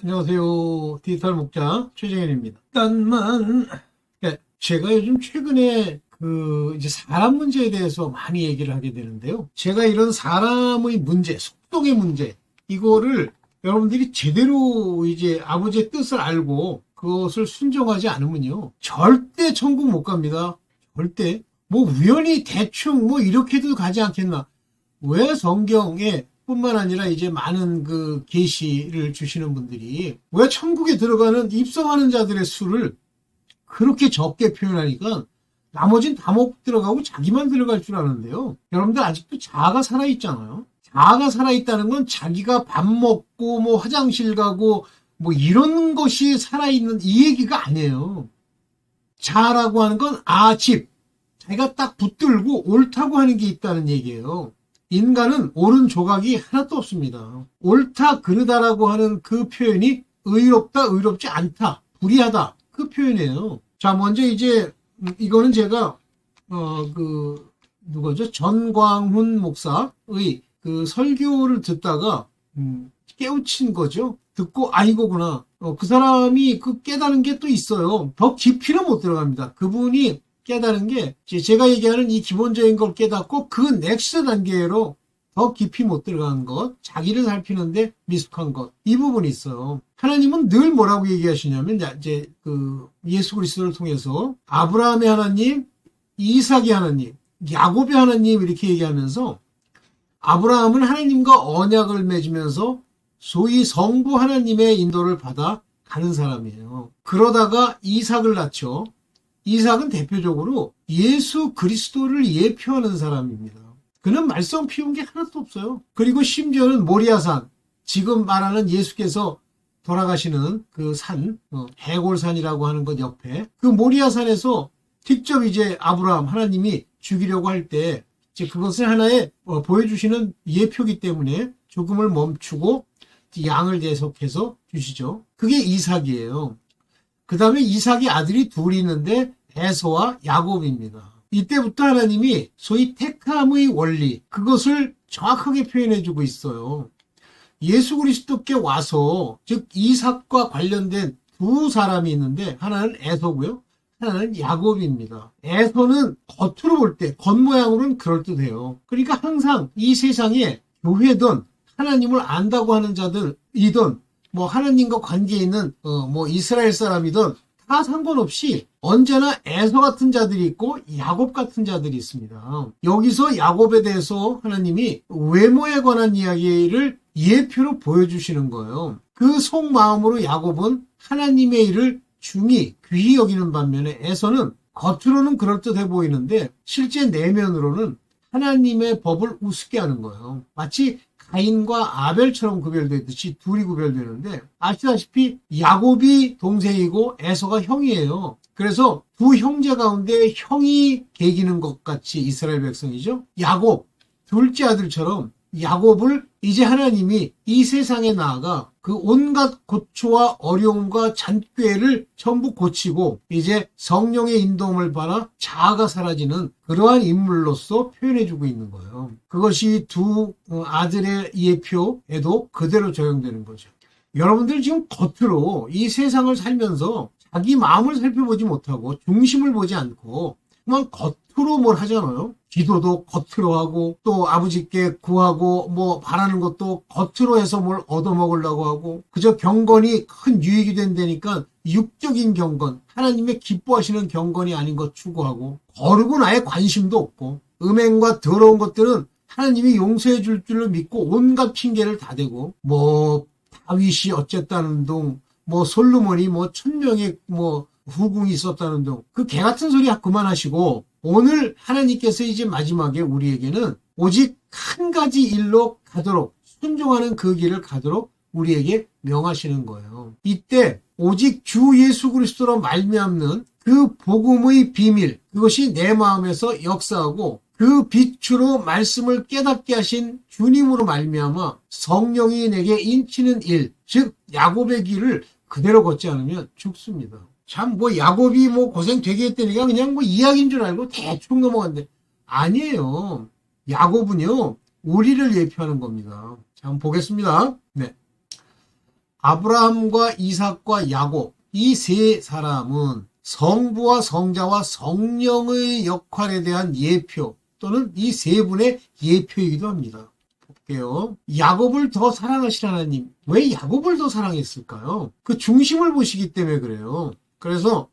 안녕하세요. 디지털 목자 최정현입니다. 일단만 제가 요즘 최근에 이제 사람 문제에 대해서 많이 얘기를 하게 되는데요. 제가 이런 사람의 문제, 속성의 문제, 이거를 여러분들이 제대로 이제 아버지의 뜻을 알고 그것을 순종하지 않으면요, 절대 천국 못 갑니다. 절대. 뭐 우연히 대충 뭐 이렇게도 가지 않겠나. 왜 성경에 뿐만 아니라 이제 많은 계시를 주시는 분들이 왜 천국에 들어가는 입성하는 자들의 수를 그렇게 적게 표현하니까 나머진 다 못 들어가고 자기만 들어갈 줄 아는데요. 여러분들 아직도 자아가 살아있잖아요. 자아가 살아있다는 건 자기가 밥 먹고 뭐 화장실 가고 뭐 이런 것이 살아있는 이 얘기가 아니에요. 자아라고 하는 건 집. 자기가 딱 붙들고 옳다고 하는 게 있다는 얘기예요. 인간은 옳은 조각이 하나도 없습니다. 옳다, 그르다라고 하는 그 표현이 의롭다, 의롭지 않다, 불의하다, 그 표현이에요. 자, 먼저 이제, 이거는 제가, 누구죠? 전광훈 목사의 그 설교를 듣다가, 깨우친 거죠. 듣고, 이거구나. 그 사람이 그 깨달은 게 또 있어요. 더 깊이는 못 들어갑니다. 그분이 깨달은 게 제가 얘기하는 이 기본적인 걸 깨닫고 그 넥스트 단계로 더 깊이 못 들어가는 것, 자기를 살피는데 미숙한 것, 이 부분이 있어요. 하나님은 늘 뭐라고 얘기하시냐면 이제 예수 그리스도를 통해서 아브라함의 하나님, 이삭의 하나님, 야곱의 하나님 이렇게 얘기하면서 아브라함은 하나님과 언약을 맺으면서 소위 성부 하나님의 인도를 받아 가는 사람이에요. 그러다가 이삭을 낳죠. 이삭은 대표적으로 예수 그리스도를 예표하는 사람입니다. 그는 말썽 피운 게 하나도 없어요. 그리고 심지어는 모리아산, 지금 말하는 예수께서 돌아가시는 그 산, 해골산이라고 하는 것 옆에 그 모리아산에서 직접 이제 아브라함 하나님이 죽이려고 할 때 그것을 하나의 보여주시는 예표기 때문에 죽음을 멈추고 양을 계속해서 주시죠. 그게 이삭이에요. 그 다음에 이삭의 아들이 둘이 있는데 에서와 야곱입니다. 이때부터 하나님이 소위 택함의 원리, 그것을 정확하게 표현해주고 있어요. 예수 그리스도께 와서, 즉 이삭과 관련된 두 사람이 있는데 하나는 에서고요, 하나는 야곱입니다. 에서는 겉으로 볼 때, 겉모양으로는 그럴듯해요. 그러니까 항상 이 세상에 교회든 하나님을 안다고 하는 자들이든 뭐 하나님과 관계 있는 뭐 이스라엘 사람이든 다 상관없이 언제나 에서 같은 자들이 있고 야곱 같은 자들이 있습니다. 여기서 야곱에 대해서 하나님이 외모에 관한 이야기를 예표로 보여주시는 거예요. 그 속마음으로 야곱은 하나님의 일을 중히 귀히 여기는 반면에 에서는 겉으로는 그럴듯해 보이는데 실제 내면으로는 하나님의 법을 우습게 하는 거예요. 마치 가인과 아벨처럼 구별되듯이 둘이 구별되는데 아시다시피 야곱이 동생이고 에서가 형이에요. 그래서 두 형제 가운데 형이 계기는 것 같이 이스라엘 백성이죠. 야곱, 둘째 아들처럼 야곱을 이제 하나님이 이 세상에 나아가 그 온갖 고초와 어려움과 잔꾀를 전부 고치고 이제 성령의 인도움을 받아 자아가 사라지는 그러한 인물로서 표현해주고 있는 거예요. 그것이 두 아들의 예표에도 그대로 적용되는 거죠. 여러분들 지금 겉으로 이 세상을 살면서 자기 마음을 살펴보지 못하고 중심을 보지 않고 그만 겉으로 뭘 하잖아요. 기도도 겉으로 하고 또 아버지께 구하고 뭐 바라는 것도 겉으로 해서 뭘 얻어먹으려고 하고 그저 경건이 큰 유익이 된다니까 육적인 경건, 하나님의 기뻐하시는 경건이 아닌 것 추구하고 거르고는 아예 관심도 없고 음행과 더러운 것들은 하나님이 용서해 줄 줄을 믿고 온갖 핑계를 다 대고 뭐 다윗이 어쨌다는 둥 뭐 솔로몬이 뭐 1000명의 뭐 후궁이 있었다는 둥 그 개 같은 소리 그만하시고 오늘 하나님께서 이제 마지막에 우리에게는 오직 한 가지 일로 가도록 순종하는 그 길을 가도록 우리에게 명하시는 거예요. 이때 오직 주 예수 그리스도로 말미암는 그 복음의 비밀 그것이 내 마음에서 역사하고 그 빛으로 말씀을 깨닫게 하신 주님으로 말미암아 성령이 내게 인치는 일, 즉 야곱의 길을 그대로 걷지 않으면 죽습니다. 참 뭐 야곱이 뭐 고생 되게 했다니까 그냥 뭐 이야기인 줄 알고 대충 넘어갔는데 아니에요. 야곱은요 우리를 예표하는 겁니다. 자, 한번 보겠습니다. 네. 아브라함과 이삭과 야곱 이 세 사람은 성부와 성자와 성령의 역할에 대한 예표 또는 이 세 분의 예표이기도 합니다. 볼게요. 야곱을 더 사랑하신 하나님. 왜 야곱을 더 사랑했을까요? 그 중심을 보시기 때문에 그래요. 그래서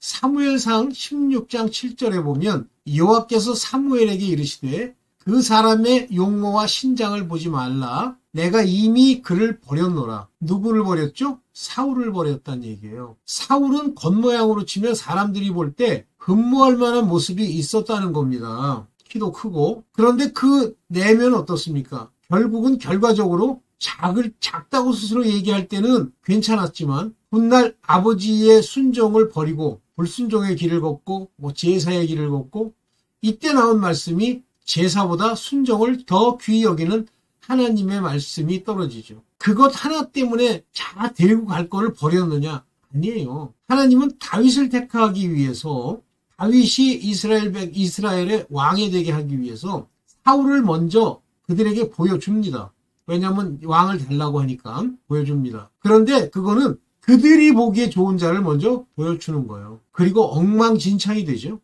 사무엘상 16장 7절에 보면 여호와께서 사무엘에게 이르시되 그 사람의 용모와 신장을 보지 말라. 내가 이미 그를 버렸노라. 누구를 버렸죠? 사울을 버렸다는 얘기예요. 사울은 겉모양으로 치면 사람들이 볼 때 흠모할 만한 모습이 있었다는 겁니다. 키도 크고. 그런데 그 내면은 어떻습니까? 결국은 결과적으로 작다고 스스로 얘기할 때는 괜찮았지만 훗날 아버지의 순종을 버리고 불순종의 길을 걷고 제사의 길을 걷고 이때 나온 말씀이 제사보다 순종을 더 귀히 여기는 하나님의 말씀이 떨어지죠. 그것 하나 때문에 자 데리고 갈 거를 버렸느냐? 아니에요. 하나님은 다윗을 택하기 위해서 다윗이 이스라엘의 왕이 되게 하기 위해서 사울을 먼저 그들에게 보여줍니다. 왜냐하면 왕을 달라고 하니까 보여줍니다. 그런데 그거는 그들이 보기에 좋은 자를 먼저 보여주는 거예요. 그리고 엉망진창이 되죠.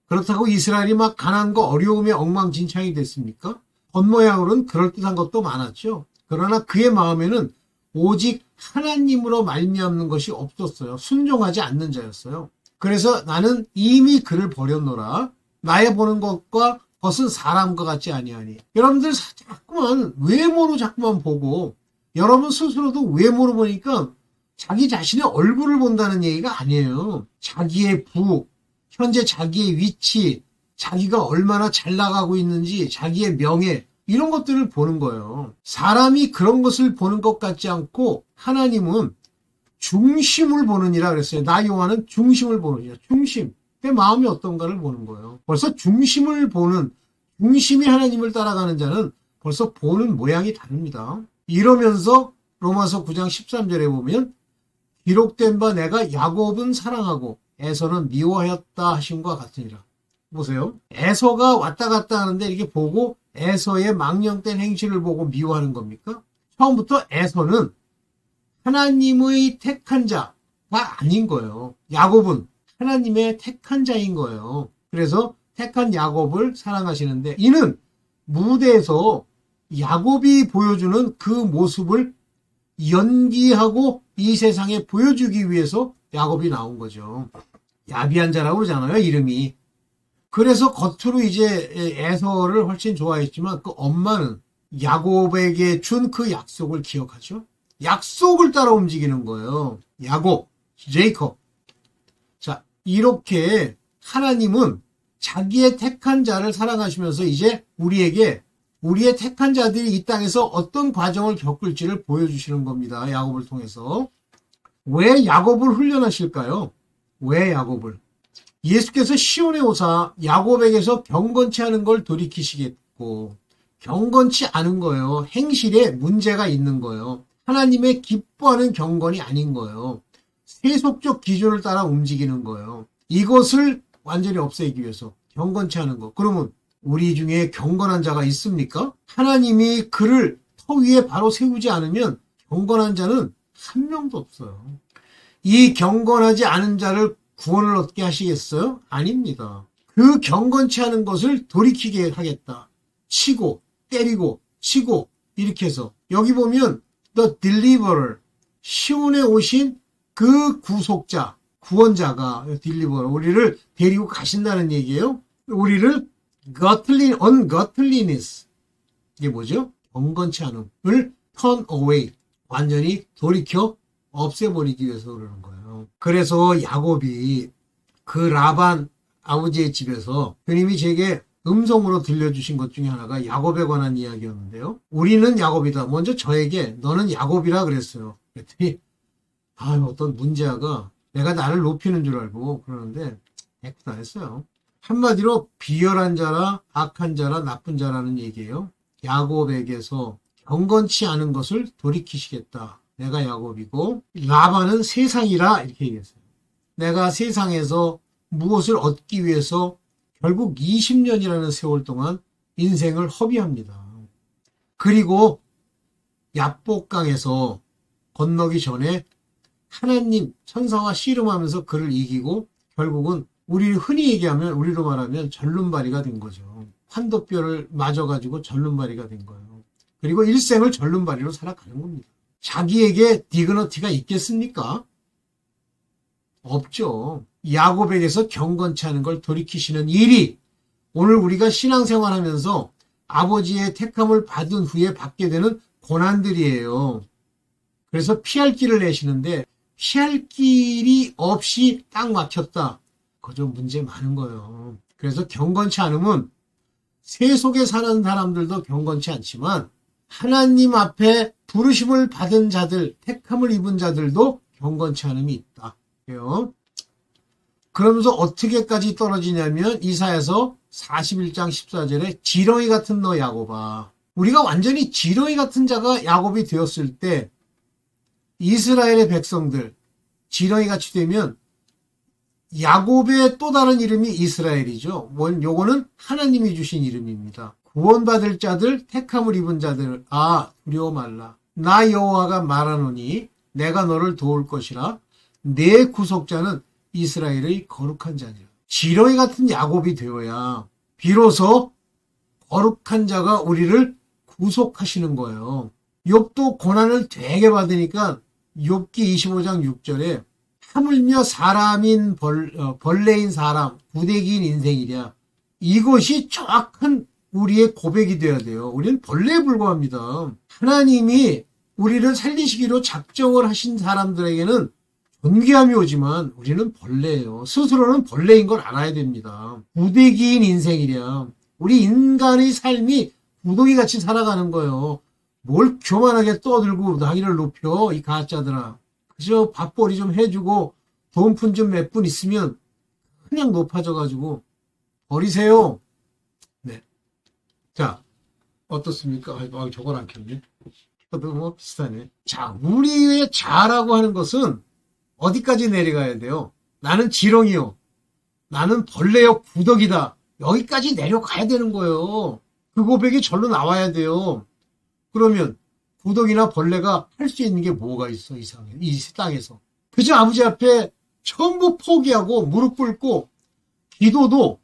그렇다고 이스라엘이 막 가난과 어려움에 엉망진창이 됐습니까? 겉모양으로는 그럴듯한 것도 많았죠. 그러나 그의 마음에는 오직 하나님으로 말미암는 것이 없었어요. 순종하지 않는 자였어요. 그래서 나는 이미 그를 버렸노라. 나의 보는 것과 것은 사람과 같지 아니하니. 여러분들 자꾸만 외모로 자꾸만 보고 여러분 스스로도 외모로 보니까 자기 자신의 얼굴을 본다는 얘기가 아니에요. 자기의 부, 현재 자기의 위치, 자기가 얼마나 잘 나가고 있는지, 자기의 명예 이런 것들을 보는 거예요. 사람이 그런 것을 보는 것 같지 않고 하나님은 중심을 보느니라 그랬어요. 나 요한은 중심을 보느니라. 중심. 내 마음이 어떤가를 보는 거예요. 벌써 중심을 보는, 중심이 하나님을 따라가는 자는 벌써 보는 모양이 다릅니다. 이러면서 로마서 9장 13절에 보면 기록된 바 내가 야곱은 사랑하고 에서는 미워하였다 하심과 같으니라. 보세요. 에서가 왔다 갔다 하는데 이렇게 보고 에서의 망령된 행실을 보고 미워하는 겁니까? 처음부터 에서는 하나님의 택한 자가 아닌 거예요. 야곱은 하나님의 택한 자인 거예요. 그래서 택한 야곱을 사랑하시는데 이는 무대에서 야곱이 보여주는 그 모습을 연기하고 이 세상에 보여주기 위해서 야곱이 나온 거죠. 야비한 자라고 그러잖아요, 이름이. 그래서 겉으로 이제 에서를 훨씬 좋아했지만 그 엄마는 야곱에게 준 그 약속을 기억하죠. 약속을 따라 움직이는 거예요. 야곱, 제이콥. 자, 이렇게 하나님은 자기의 택한 자를 사랑하시면서 이제 우리에게 우리의 택한 자들이 이 땅에서 어떤 과정을 겪을지를 보여주시는 겁니다. 야곱을 통해서. 왜 야곱을 훈련하실까요? 왜 야곱을? 예수께서 시온에 오사 야곱에게서 경건치 않은 걸 돌이키시겠고 경건치 않은 거예요. 행실에 문제가 있는 거예요. 하나님의 기뻐하는 경건이 아닌 거예요. 세속적 기준을 따라 움직이는 거예요. 이것을 완전히 없애기 위해서 경건치 않은 거. 그러면 우리 중에 경건한 자가 있습니까? 하나님이 그를 터 위에 바로 세우지 않으면 경건한 자는 한 명도 없어요. 이 경건하지 않은 자를 구원을 얻게 하시겠어요? 아닙니다. 그 경건치 않은 것을 돌이키게 하겠다. 치고 때리고 치고 이렇게 해서 여기 보면 The Deliverer, 시온에 오신 그 구속자, 구원자가 Deliverer, 우리를 데리고 가신다는 얘기예요. 우리를 ungodliness, 이게 뭐죠? 경건치 않음을 turn away, 완전히 돌이켜 없애버리기 위해서 그러는 거예요. 그래서 야곱이 그 라반 아버지의 집에서 주님이 제게 음성으로 들려주신 것 중에 하나가 야곱에 관한 이야기였는데요. 우리는 야곱이다. 먼저 저에게 너는 야곱이라 그랬어요. 그랬더니 어떤 문제아가 내가 나를 높이는 줄 알고 그러는데 대꾸도 안 했어요. 한마디로 비열한 자라 악한 자라 나쁜 자라는 얘기예요. 야곱에게서 경건치 않은 것을 돌이키시겠다. 내가 야곱이고 라반은 세상이라 이렇게 얘기했어요. 내가 세상에서 무엇을 얻기 위해서 결국 20년이라는 세월 동안 인생을 허비합니다. 그리고 야복강에서 건너기 전에 하나님 천사와 씨름하면서 그를 이기고 결국은 우리 흔히 얘기하면 우리로 말하면 절름발이가 된 거죠. 환도뼈를 맞아가지고 절름발이가 된 거예요. 그리고 일생을 절름발이로 살아가는 겁니다. 자기에게 디그너티가 있겠습니까? 없죠. 야곱에게서 경건치 않은 걸 돌이키시는 일이 오늘 우리가 신앙생활하면서 아버지의 택함을 받은 후에 받게 되는 고난들이에요. 그래서 피할 길을 내시는데 피할 길이 없이 딱 막혔다. 그거 좀 문제 많은 거예요. 그래서 경건치 않으면 세속에 사는 사람들도 경건치 않지만 하나님 앞에 부르심을 받은 자들, 택함을 입은 자들도 경건치 않음이 있다. 그러면서 어떻게까지 떨어지냐면 이사야서 41장 14절에 지렁이 같은 너 야곱아. 우리가 완전히 지렁이 같은 자가 야곱이 되었을 때 이스라엘의 백성들 지렁이 같이 되면 야곱의 또 다른 이름이 이스라엘이죠. 요거는 하나님이 주신 이름입니다. 구원받을 자들, 택함을 입은 자들, 두려워 말라. 나 여호와가 말하노니 내가 너를 도울 것이라. 내 구속자는 이스라엘의 거룩한 자니라. 지렁이 같은 야곱이 되어야 비로소 거룩한 자가 우리를 구속하시는 거예요. 욥도 고난을 되게 받으니까 욥기 25장 6절에 하물며 사람인 벌레인 사람, 구데기인 인생이랴. 이것이 정확한 우리의 고백이 되어야 돼요. 우리는 벌레에 불과합니다. 하나님이 우리를 살리시기로 작정을 하신 사람들에게는 존귀함이 오지만 우리는 벌레예요. 스스로는 벌레인 걸 알아야 됩니다. 구데기인 인생이랴. 우리 인간의 삶이 구더기같이 살아가는 거예요. 뭘 교만하게 떠들고 나이를 높여 이 가짜들아. 그저 밥벌이 좀 해주고 돈푼 좀 몇 푼 있으면 그냥 높아져가지고 버리세요. 네. 자, 어떻습니까? 저걸 안 켰네. 저도 뭐 비슷하네. 자, 우리의 자라고 하는 것은 어디까지 내려가야 돼요? 나는 지렁이요. 나는 벌레요. 구더기다. 여기까지 내려가야 되는 거예요. 그 고백이 절로 나와야 돼요. 그러면 구더기나 벌레가 할 수 있는 게 뭐가 있어, 이 땅에서. 그저 아버지 앞에 전부 포기하고 무릎 꿇고 기도도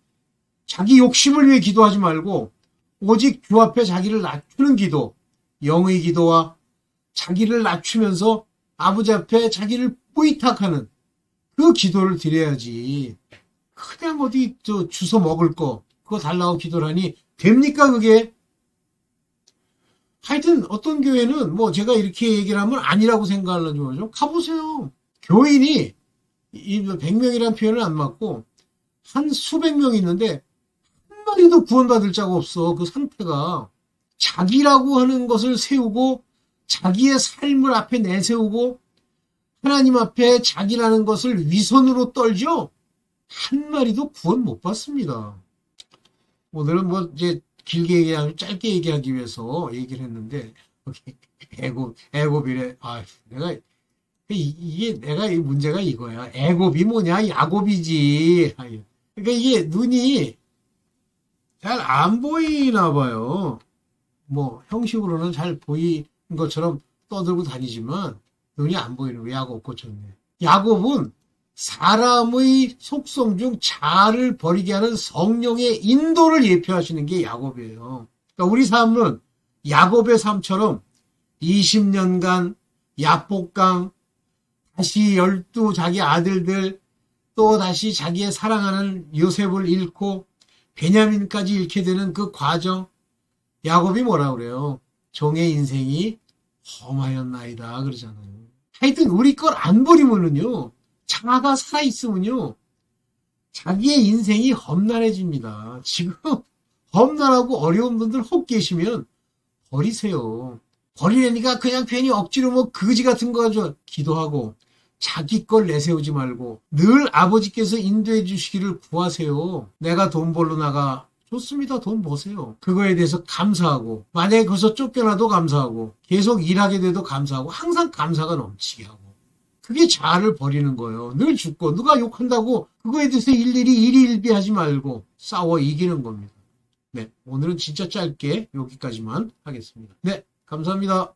자기 욕심을 위해 기도하지 말고 오직 주 앞에 자기를 낮추는 기도, 영의 기도와 자기를 낮추면서 아버지 앞에 자기를 뿌이탁하는 그 기도를 드려야지. 그냥 어디 주워 먹을 거 그거 달라고 기도를 하니 됩니까 그게? 하여튼 어떤 교회는 뭐 제가 이렇게 얘기를 하면 아니라고 생각하는 거죠. 가보세요. 교인이 100명이라는 표현은 안 맞고 한 수백 명이 있는데 한 마리도 구원받을 자가 없어. 그 상태가. 자기라고 하는 것을 세우고 자기의 삶을 앞에 내세우고 하나님 앞에 자기라는 것을 위선으로 떨죠. 한 마리도 구원 못 받습니다. 오늘은 뭐 이제 길게 얘기하면 짧게 얘기하기 위해서 얘기를 했는데 애곱이래. 내가 이 문제가 이거야. 애곱이 뭐냐? 야곱이지. 그러니까 이게 눈이 잘 안 보이나 봐요. 뭐 형식으로는 잘 보이는 것처럼 떠들고 다니지만 눈이 안 보이는 거. 야곱 고쳤네. 야곱은 사람의 속성 중 자아를 버리게 하는 성령의 인도를 예표하시는 게 야곱이에요. 그러니까 우리 삶은 야곱의 삶처럼 20년간 야복강, 다시 12 자기 아들들, 또 다시 자기의 사랑하는 요셉을 잃고 베냐민까지 잃게 되는 그 과정. 야곱이 뭐라 그래요? 종의 인생이 험하였나이다 그러잖아요. 하여튼 우리 걸 안 버리면은요, 자아가 살아있으면요, 자기의 인생이 험난해집니다. 지금 험난하고 어려운 분들 혹 계시면 버리세요. 버리려니까 그냥 괜히 억지로 뭐 거지 같은 거 가지고 기도하고 자기 걸 내세우지 말고 늘 아버지께서 인도해 주시기를 구하세요. 내가 돈 벌러 나가. 좋습니다. 돈 버세요. 그거에 대해서 감사하고 만약에 거기서 쫓겨나도 감사하고 계속 일하게 돼도 감사하고 항상 감사가 넘치게 하고 그게 자아를 버리는 거예요. 늘 죽고 누가 욕한다고 그거에 대해서 일일이 일희일비하지 말고 싸워 이기는 겁니다. 네, 오늘은 진짜 짧게 여기까지만 하겠습니다. 네, 감사합니다.